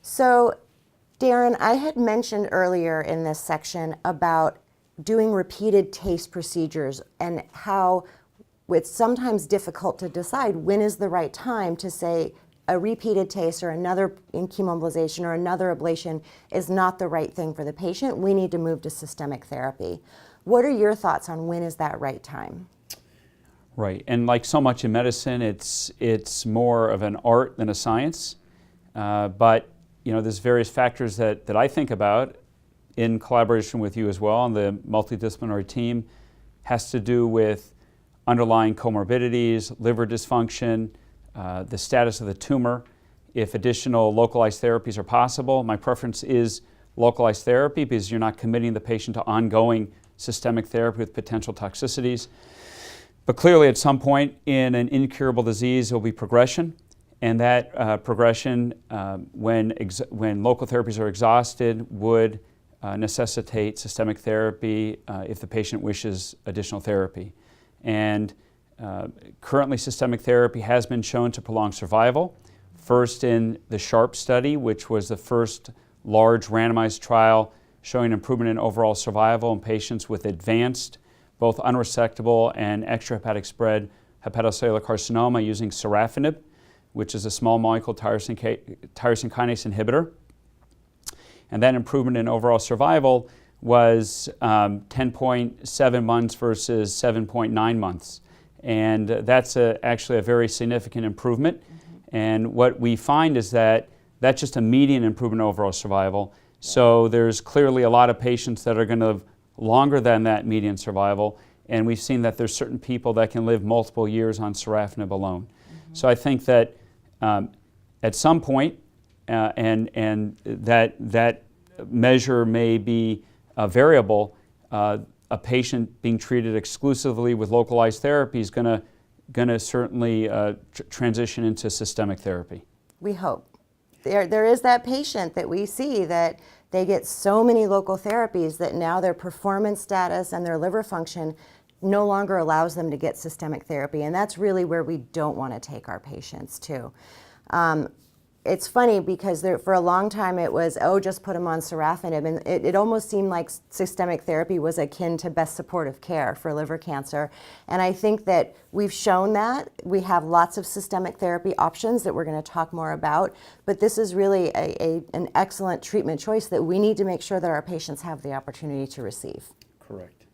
So, Darren, I had mentioned earlier in this section about doing repeated TACE procedures and how it's sometimes difficult to decide when is the right time to say a repeated TACE or another chemoembolization or another ablation is not the right thing for the patient. We need to move to systemic therapy. What are your thoughts on when is that right time? Right, and like so much in medicine, it's more of an art than a science. But there's various factors that I think about in collaboration with you as well on the multidisciplinary team. Has to do with underlying comorbidities, liver dysfunction, the status of the tumor. If additional localized therapies are possible, my preference is localized therapy because you're not committing the patient to ongoing systemic therapy with potential toxicities. But clearly at some point in an incurable disease there will be progression, and that progression when local therapies are exhausted would necessitate systemic therapy if the patient wishes additional therapy. And currently systemic therapy has been shown to prolong survival, first in the SHARP study, which was the first large randomized trial showing improvement in overall survival in patients with advanced, both unresectable and extrahepatic spread hepatocellular carcinoma using sorafenib, which is a small molecule tyrosine kinase inhibitor. And that improvement in overall survival was 10.7 months versus 7.9 months. And that's actually a very significant improvement. Mm-hmm. And what we find is that that's just a median improvement in overall survival. Yeah. So there's clearly a lot of patients that are going to live longer than that median survival. And we've seen that there's certain people that can live multiple years on sorafenib alone. Mm-hmm. So I think that at some point, and that measure may be variable, a patient being treated exclusively with localized therapy is going to certainly transition into systemic therapy. We hope. There is that patient that we see that they get so many local therapies that now their performance status and their liver function no longer allows them to get systemic therapy, and that's really where we don't want to take our patients to. It's funny because for a long time it was, just put them on sorafenib, and it almost seemed like systemic therapy was akin to best supportive care for liver cancer. And I think that we've shown that. We have lots of systemic therapy options that we're going to talk more about, but this is really an excellent treatment choice that we need to make sure that our patients have the opportunity to receive. Correct.